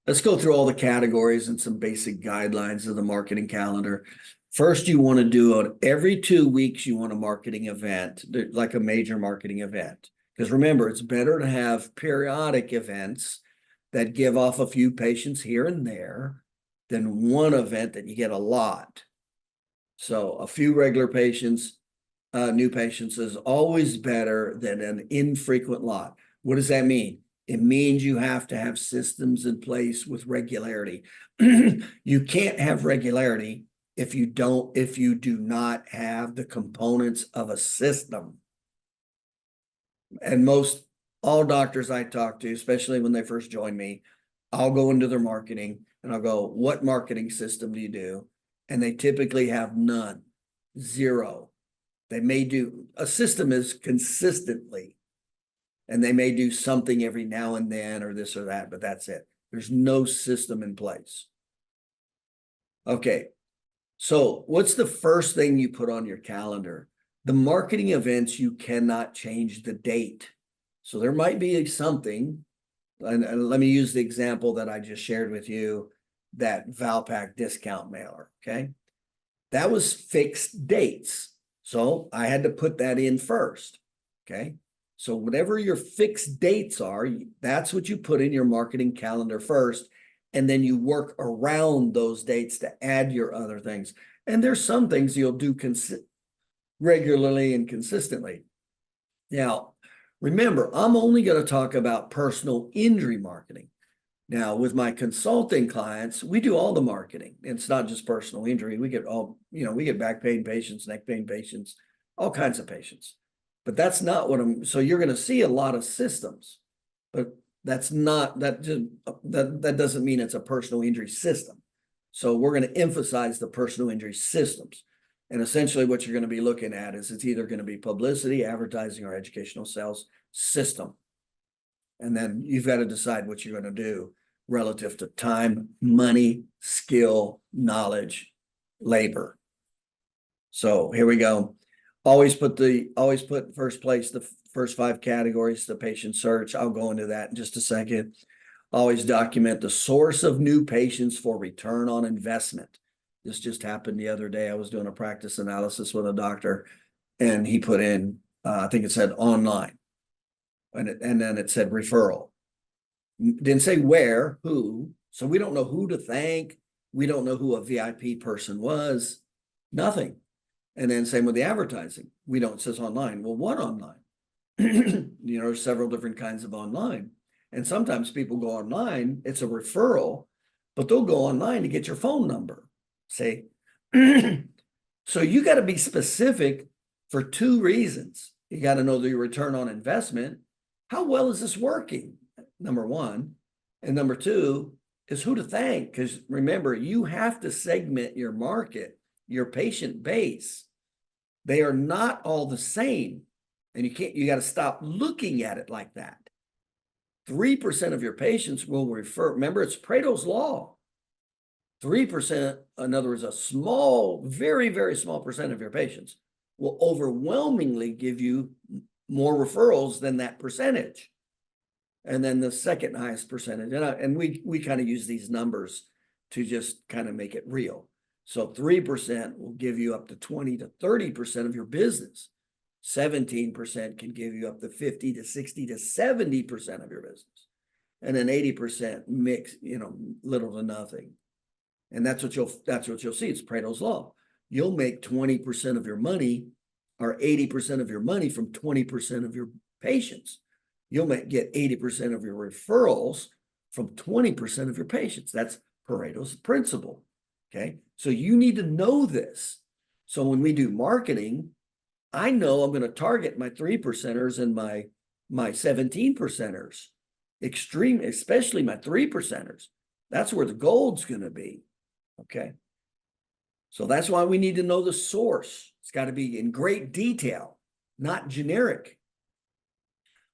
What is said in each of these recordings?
Let's go through all the categories and some basic guidelines of the marketing calendar. First, you want to do it every 2 weeks. You want a marketing event, like a major marketing event. Because remember, it's better to have periodic events that give off a few patients here and there than one event that you get a lot. So a few regular patients, new patients is always better than an infrequent lot. What does that mean? It means you have to have systems in place with regularity. You can't have regularity if you do not have the components of a system. And all doctors I talk to, especially when they first join me, I'll go into their marketing and I'll go, what marketing system do you do? And they typically have none, zero. They may do, a system is consistently, and they may do something every now and then or this or that, but that's it. There's no system in place. Okay, so what's the first thing you put on your calendar? The marketing events, you cannot change the date. So there might be something, and let me use the example that I just shared with you, that Valpak discount mailer, okay? That was fixed dates. So I had to put that in first, okay? So whatever your fixed dates are, that's what you put in your marketing calendar first, and then you work around those dates to add your other things. And there's some things you'll do regularly and consistently. Now, remember, I'm only going to talk about personal injury marketing. Now, with my consulting clients, we do all the marketing. It's not just personal injury. We get we get back pain patients, neck pain patients, all kinds of patients. But that's not what so you're going to see a lot of systems, but that doesn't mean it's a personal injury system. So we're going to emphasize the personal injury systems. And essentially what you're going to be looking at is it's either going to be publicity, advertising, or educational sales system. And then you've got to decide what you're going to do relative to time, money, skill, knowledge, labor. So here we go. Always put first place, the first 5 categories, the patient search. I'll go into that in just a second. Always document the source of new patients for return on investment. This just happened the other day. I was doing a practice analysis with a doctor, and he put in, I think it said online. And then it said referral. Didn't say where, who. So we don't know who to thank. We don't know who a VIP person was. Nothing. And then same with the advertising. We don't, it says online. Well, what online? There's several different kinds of online. And sometimes people go online, it's a referral, but they'll go online to get your phone number. Say, so you got to be specific for 2 reasons. You got to know the return on investment. How well is this working? Number 1. And number 2 is who to thank. Because remember, you have to segment your market, your patient base. They are not all the same. And you got to stop looking at it like that. 3% of your patients will refer. Remember, it's Pareto's law. 3%, in other words, a small, very, very small percent of your patients will overwhelmingly give you more referrals than that percentage. And then the second highest percentage, and we kind of use these numbers to just kind of make it real. So 3% will give you up to 20 to 30% of your business. 17% can give you up to 50 to 60 to 70% of your business. And then 80% mix, little to nothing. And that's what you'll see. It's Pareto's law. You'll make 20% of your money or 80% of your money from 20% of your patients. You'll get 80% of your referrals from 20% of your patients. That's Pareto's principle. Okay. So you need to know this. So when we do marketing, I know I'm going to target my 3%ers and my 17%ers, especially my 3%ers. That's where the gold's going to be. Okay. So that's why we need to know the source. It's got to be in great detail, not generic.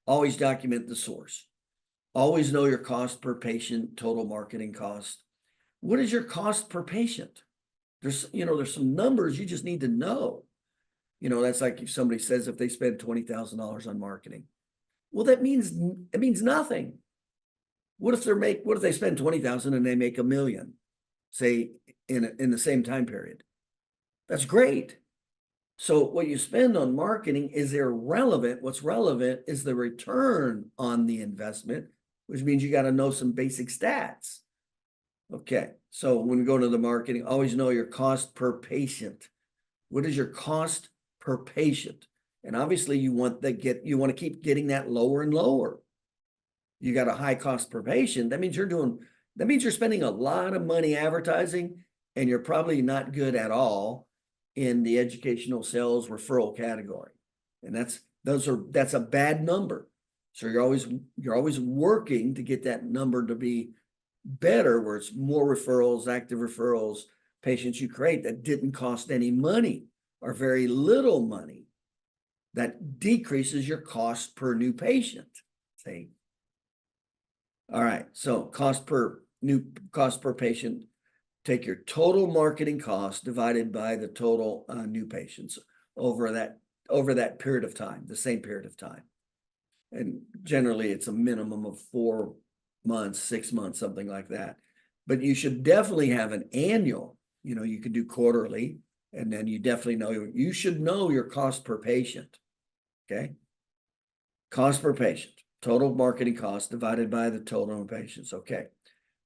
Always document the source. Always know your cost per patient, total marketing cost. What is your cost per patient? There's some numbers you just need to know. That's like if somebody says if they spend $20,000 on marketing. Well, it means nothing. What if they spend 20,000 and they make $1 million, say in the same time period? That's great. So what you spend on marketing is irrelevant. What's relevant is the return on the investment, which means you got to know some basic stats. Okay, so when we go to the marketing, always know your cost per patient. What is your cost per patient? And obviously you want to keep getting that lower and lower. You got a high cost per patient. That means you're spending a lot of money advertising, and you're probably not good at all in the educational sales referral category. And that's a bad number. So you're always working to get that number to be better, where it's more referrals, active referrals, patients you create that didn't cost any money or very little money. That decreases your cost per new patient. See? All right, so cost per patient, take your total marketing cost divided by the total new patients over that period of time, the same period of time. And generally it's a minimum of 4 months, 6 months, something like that. But you should definitely have an annual, you could do quarterly, and then you should know your cost per patient. Okay. Cost per patient, total marketing cost divided by the total number of patients. Okay.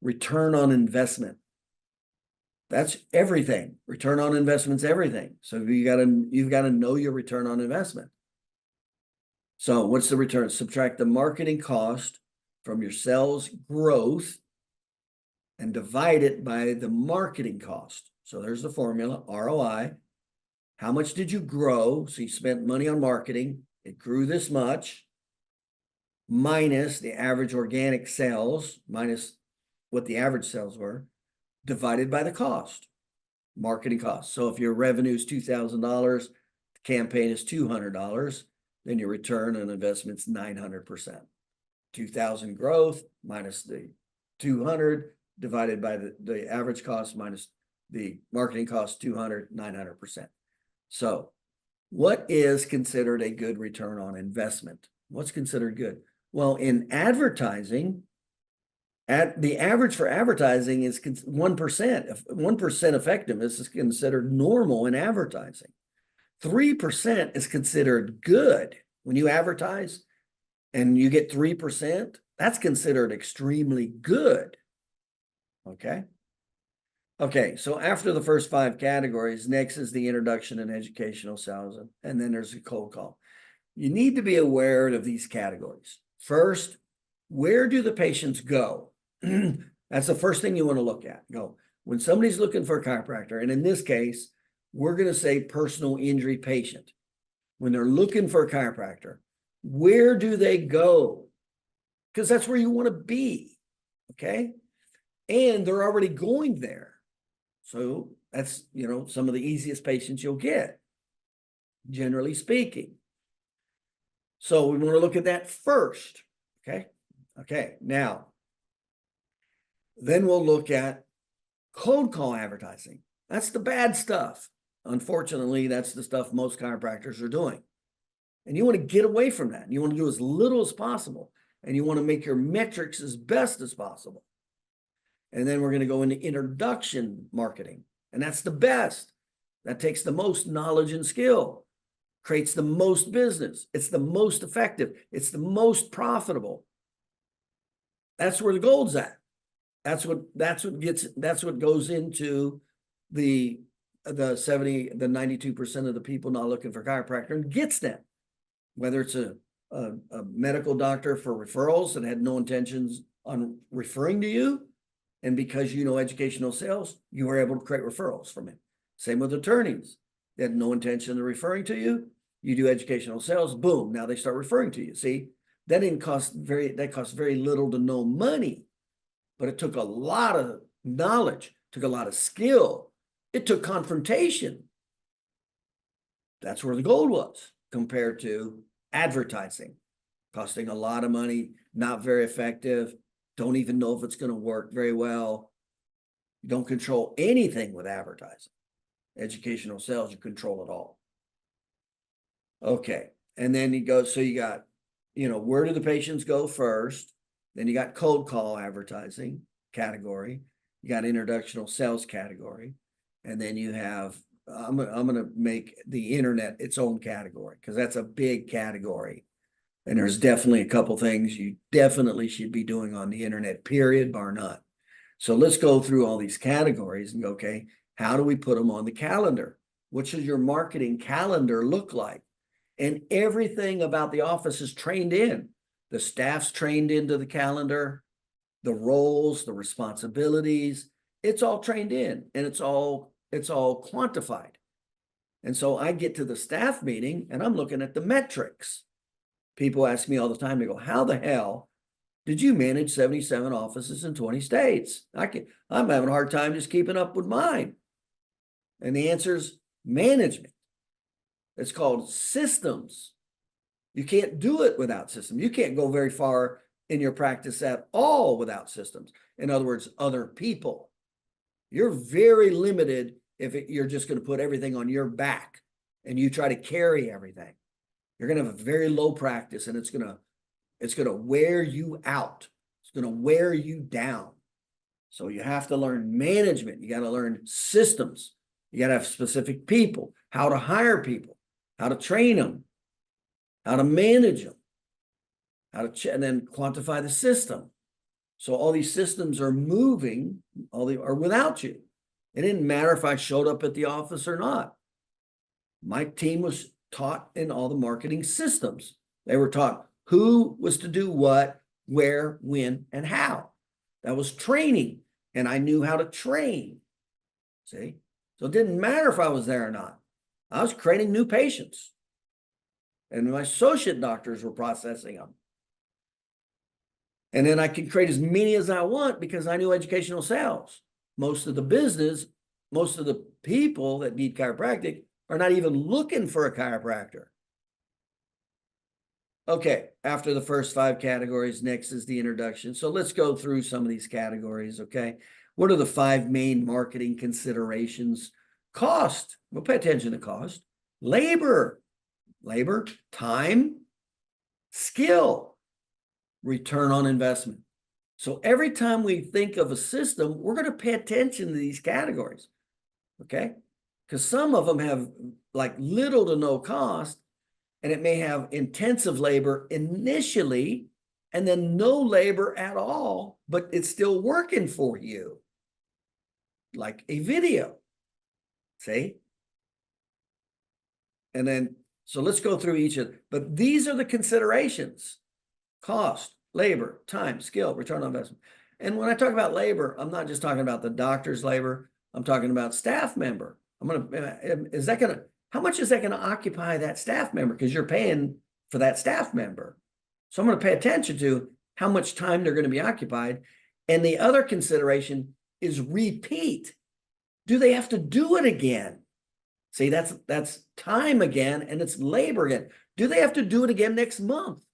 Return on investment. That's everything. Return on investment's everything. So you've got to know your return on investment. So what's the return? Subtract the marketing cost from your sales growth and divide it by the marketing cost. So there's the formula, ROI. How much did you grow? So you spent money on marketing. It grew this much, minus the average organic sales, minus what the average sales were, divided by the cost, marketing cost. So if your revenue is $2,000, the campaign is $200, then your return on investment's 900%. 2,000 growth minus the 200 divided by the average cost minus the marketing cost, 200, 900%. So what is considered a good return on investment? What's considered good? Well, in advertising, the average for advertising is 1%. 1% effectiveness is considered normal in advertising. 3% is considered good. When you advertise and you get 3%, that's considered extremely good. Okay. Okay, so after the first 5 categories, next is the introduction and educational sales, and then there's a cold call. You need to be aware of these categories. First, where do the patients go? That's the first thing you want to look at. When somebody's looking for a chiropractor, and in this case, we're going to say personal injury patient. When they're looking for a chiropractor, where do they go? Because that's where you want to be, okay? And they're already going there. So that's, some of the easiest patients you'll get, generally speaking. So we want to look at that first, okay? Okay, now, then we'll look at cold call advertising. That's the bad stuff. Unfortunately, that's the stuff most chiropractors are doing. And you want to get away from that. You want to do as little as possible. And you want to make your metrics as best as possible. And then we're going to go into introduction marketing. And that's the best. That takes the most knowledge and skill, creates the most business. It's the most effective. It's the most profitable. That's where the gold's at. That's what goes into the 92% of the people not looking for chiropractor and gets them. Whether it's a medical doctor for referrals that had no intentions on referring to you, and because you know educational sales, you were able to create referrals from it. Same with attorneys. They had no intention of referring to you. You do educational sales, boom, now they start referring to you. See, that cost very little to no money, but it took a lot of knowledge, took a lot of skill. It took confrontation. That's where the gold was compared to advertising, costing a lot of money, not very effective. Don't even know if it's going to work very well. You don't control anything with advertising. Educational sales, you control it all. Okay. And then you got, where do the patients go first? Then you got cold call advertising category. You got introductional sales category. And then you have, I'm going to make the internet its own category because that's a big category. And there's definitely a couple things you definitely should be doing on the internet, period, bar none. So let's go through all these categories and go, okay, how do we put them on the calendar? What should your marketing calendar look like? And everything about the office is trained in. The staff's trained into the calendar, the roles, the responsibilities. It's all trained in, and it's all quantified. And so I get to the staff meeting and I'm looking at the metrics. People ask me all the time, they go, how the hell did you manage 77 offices in 20 states? I'm having a hard time just keeping up with mine. And the answer is management. It's called systems. You can't do it without systems. You can't go very far in your practice at all without systems. In other words, other people. You're very limited if you're just going to put everything on your back and you try to carry everything. You're going to have a very low practice, and it's going to wear you out. It's going to wear you down. So you have to learn management. You got to learn systems. You got to have specific people, how to hire people, how to train them, how to manage them, and then quantify the system. So all these systems are moving, are without you. It didn't matter if I showed up at the office or not. My team was taught in all the marketing systems. They were taught who was to do what, where, when, and how. That was training, and I knew how to train. See? So it didn't matter if I was there or not. I was creating new patients, and my associate doctors were processing them. And then I could create as many as I want because I knew educational sales. Most of the people that need chiropractic are not even looking for a chiropractor. Okay, after the first 5 categories, next is the introduction. So let's go through some of these categories, okay? What are the 5 main marketing considerations? Cost. We'll pay attention to cost. Labor, time, skill, return on investment. So every time we think of a system, we're going to pay attention to these categories, okay? Because some of them have like little to no cost, and it may have intensive labor initially and then no labor at all, but it's still working for you, like a video, see? And then, so let's go through each of them. But these are the considerations: cost, labor, time, skill, return on investment. And when I talk about labor, I'm not just talking about the doctor's labor. I'm talking about staff member. How much is that going to occupy that staff member? Because you're paying for that staff member. So I'm going to pay attention to how much time they're going to be occupied. And the other consideration is repeat. Do they have to do it again? See, that's time again, and it's labor again. Do they have to do it again next month?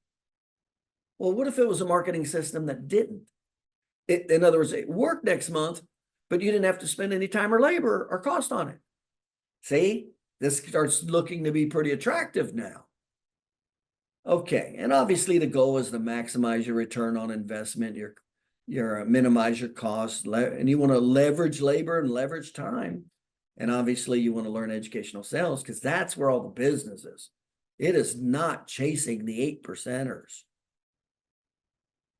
Well, what if it was a marketing system that didn't? In other words, it worked next month, but you didn't have to spend any time or labor or cost on it. See, this starts looking to be pretty attractive now. Okay, and obviously the goal is to maximize your return on investment, your minimize your costs, and you want to leverage labor and leverage time. And obviously you want to learn educational sales because that's where all the business is. It is not chasing the 8%ers.